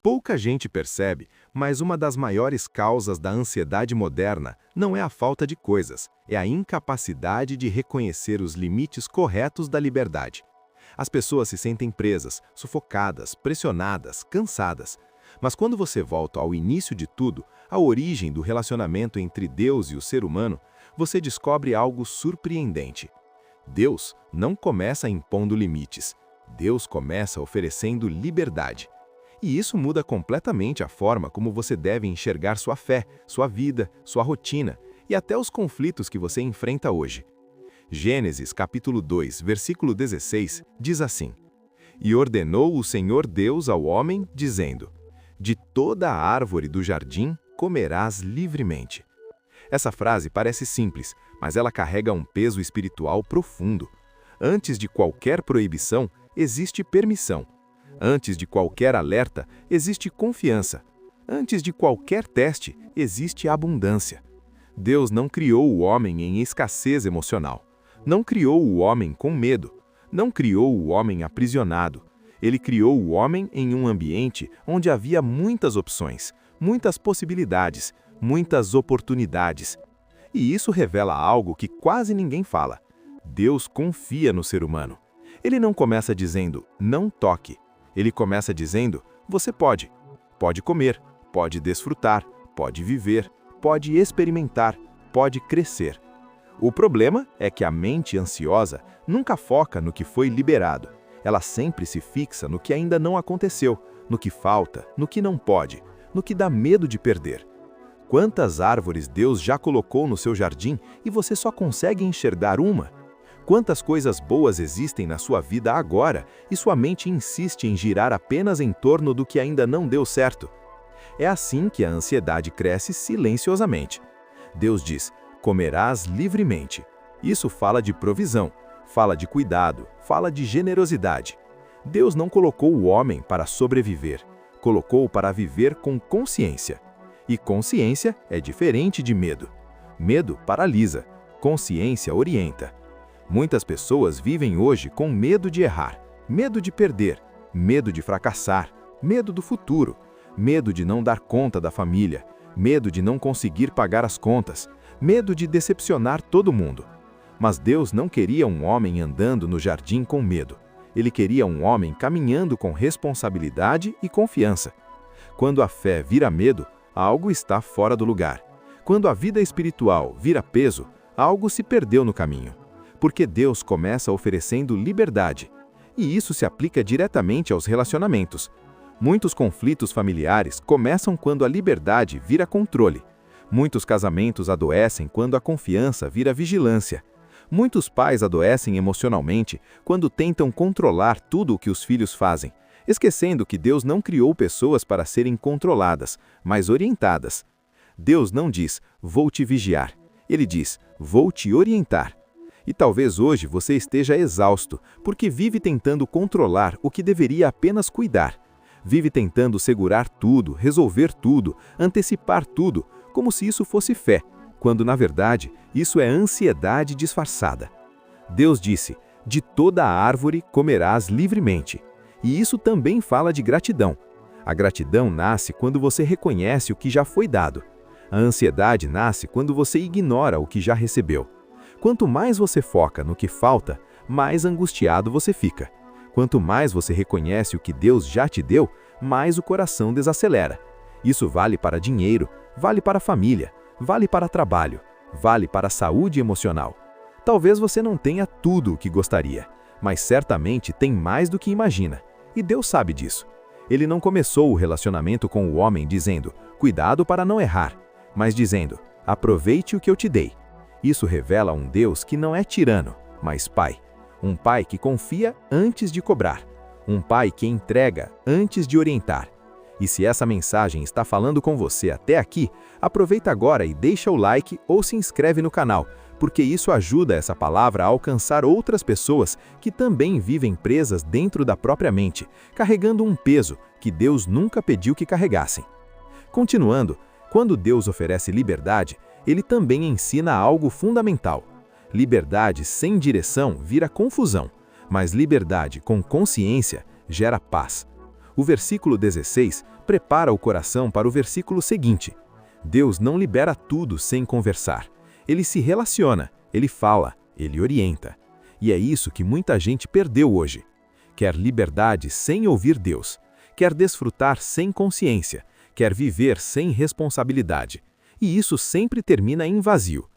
Pouca gente percebe, mas uma das maiores causas da ansiedade moderna não é a falta de coisas, é a incapacidade de reconhecer os limites corretos da liberdade. As pessoas se sentem presas, sufocadas, pressionadas, cansadas. Mas quando você volta ao início de tudo, à origem do relacionamento entre Deus e o ser humano, você descobre algo surpreendente. Deus não começa impondo limites. Deus começa oferecendo liberdade. E isso muda completamente a forma como você deve enxergar sua fé, sua vida, sua rotina e até os conflitos que você enfrenta hoje. Gênesis capítulo 2, versículo 16, diz assim: E ordenou o Senhor Deus ao homem, dizendo: De toda a árvore do jardim comerás livremente. Essa frase parece simples, mas ela carrega um peso espiritual profundo. Antes de qualquer proibição, existe permissão. Antes de qualquer alerta, existe confiança. Antes de qualquer teste, existe abundância. Deus não criou o homem em escassez emocional. Não criou o homem com medo. Não criou o homem aprisionado. Ele criou o homem em um ambiente onde havia muitas opções, muitas possibilidades, muitas oportunidades. E isso revela algo que quase ninguém fala. Deus confia no ser humano. Ele não começa dizendo, não toque. Ele começa dizendo, você pode. Pode comer, pode desfrutar, pode viver, pode experimentar, pode crescer. O problema é que a mente ansiosa nunca foca no que foi liberado. Ela sempre se fixa no que ainda não aconteceu, no que falta, no que não pode, no que dá medo de perder. Quantas árvores Deus já colocou no seu jardim e você só consegue enxergar uma? Quantas coisas boas existem na sua vida agora e sua mente insiste em girar apenas em torno do que ainda não deu certo? É assim que a ansiedade cresce silenciosamente. Deus diz, comerás livremente. Isso fala de provisão, fala de cuidado, fala de generosidade. Deus não colocou o homem para sobreviver, colocou para viver com consciência. E consciência é diferente de medo. Medo paralisa, consciência orienta. Muitas pessoas vivem hoje com medo de errar, medo de perder, medo de fracassar, medo do futuro, medo de não dar conta da família, medo de não conseguir pagar as contas, medo de decepcionar todo mundo. Mas Deus não queria um homem andando no jardim com medo. Ele queria um homem caminhando com responsabilidade e confiança. Quando a fé vira medo, algo está fora do lugar. Quando a vida espiritual vira peso, algo se perdeu no caminho. Porque Deus começa oferecendo liberdade. E isso se aplica diretamente aos relacionamentos. Muitos conflitos familiares começam quando a liberdade vira controle. Muitos casamentos adoecem quando a confiança vira vigilância. Muitos pais adoecem emocionalmente quando tentam controlar tudo o que os filhos fazem, esquecendo que Deus não criou pessoas para serem controladas, mas orientadas. Deus não diz, vou te vigiar. Ele diz, vou te orientar. E talvez hoje você esteja exausto, porque vive tentando controlar o que deveria apenas cuidar. Vive tentando segurar tudo, resolver tudo, antecipar tudo, como se isso fosse fé, quando na verdade isso é ansiedade disfarçada. Deus disse, de toda a árvore comerás livremente. E isso também fala de gratidão. A gratidão nasce quando você reconhece o que já foi dado. A ansiedade nasce quando você ignora o que já recebeu. Quanto mais você foca no que falta, mais angustiado você fica. Quanto mais você reconhece o que Deus já te deu, mais o coração desacelera. Isso vale para dinheiro, vale para família, vale para trabalho, vale para a saúde emocional. Talvez você não tenha tudo o que gostaria, mas certamente tem mais do que imagina. E Deus sabe disso. Ele não começou o relacionamento com o homem dizendo, cuidado para não errar, mas dizendo, aproveite o que eu te dei. Isso revela um Deus que não é tirano, mas pai. Um pai que confia antes de cobrar. Um pai que entrega antes de orientar. E se essa mensagem está falando com você até aqui, aproveita agora e deixa o like ou se inscreve no canal, porque isso ajuda essa palavra a alcançar outras pessoas que também vivem presas dentro da própria mente, carregando um peso que Deus nunca pediu que carregassem. Continuando, quando Deus oferece liberdade, Ele também ensina algo fundamental. Liberdade sem direção vira confusão, mas liberdade com consciência gera paz. O versículo 16 prepara o coração para o versículo seguinte. Deus não libera tudo sem conversar. Ele se relaciona, ele fala, ele orienta. E é isso que muita gente perdeu hoje. Quer liberdade sem ouvir Deus. Quer desfrutar sem consciência. Quer viver sem responsabilidade. E isso sempre termina em vazio.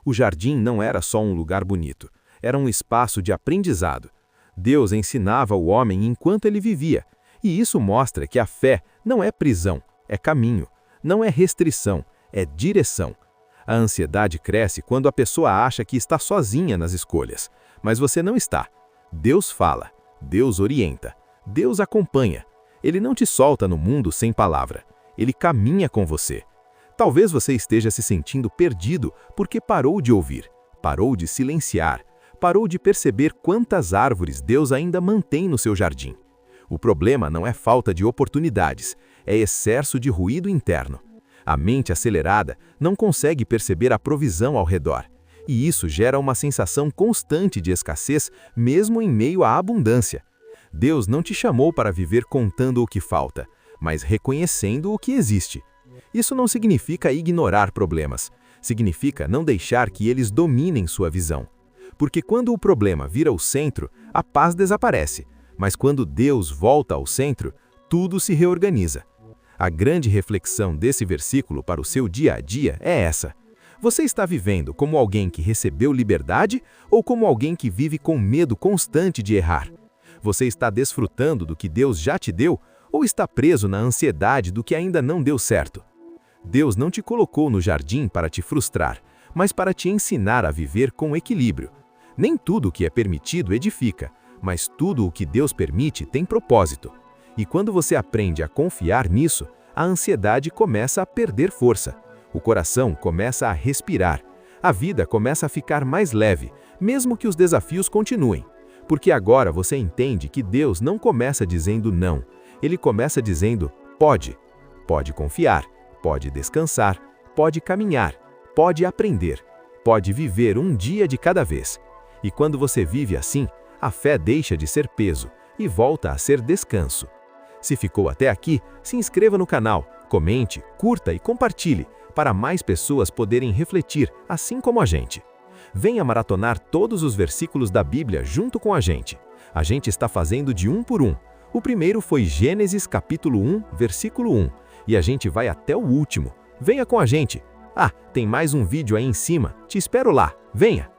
O jardim não era só um lugar bonito. Era um espaço de aprendizado. Deus ensinava o homem enquanto ele vivia. E isso mostra que a fé não é prisão, é caminho. Não é restrição, é direção. A ansiedade cresce quando a pessoa acha que está sozinha nas escolhas. Mas você não está. Deus fala, Deus orienta, Deus acompanha. Ele não te solta no mundo sem palavra. Ele caminha com você. Talvez você esteja se sentindo perdido porque parou de ouvir, parou de silenciar, parou de perceber quantas árvores Deus ainda mantém no seu jardim. O problema não é falta de oportunidades, é excesso de ruído interno. A mente acelerada não consegue perceber a provisão ao redor, e isso gera uma sensação constante de escassez mesmo em meio à abundância. Deus não te chamou para viver contando o que falta, mas reconhecendo o que existe. Isso não significa ignorar problemas, significa não deixar que eles dominem sua visão. Porque quando o problema vira o centro, a paz desaparece, mas quando Deus volta ao centro, tudo se reorganiza. A grande reflexão desse versículo para o seu dia a dia é essa. Você está vivendo como alguém que recebeu liberdade ou como alguém que vive com medo constante de errar? Você está desfrutando do que Deus já te deu ou está preso na ansiedade do que ainda não deu certo? Deus não te colocou no jardim para te frustrar, mas para te ensinar a viver com equilíbrio. Nem tudo o que é permitido edifica, mas tudo o que Deus permite tem propósito. E quando você aprende a confiar nisso, a ansiedade começa a perder força. O coração começa a respirar. A vida começa a ficar mais leve, mesmo que os desafios continuem. Porque agora você entende que Deus não começa dizendo não. Ele começa dizendo pode. Pode confiar, pode descansar, pode caminhar, pode aprender, pode viver um dia de cada vez. E quando você vive assim, a fé deixa de ser peso e volta a ser descanso. Se ficou até aqui, se inscreva no canal, comente, curta e compartilhe, para mais pessoas poderem refletir, assim como a gente. Venha maratonar todos os versículos da Bíblia junto com a gente. A gente está fazendo de um por um. O primeiro foi Gênesis capítulo 1, versículo 1, e a gente vai até o último. Venha com a gente. Ah, tem mais um vídeo aí em cima. Te espero lá. Venha!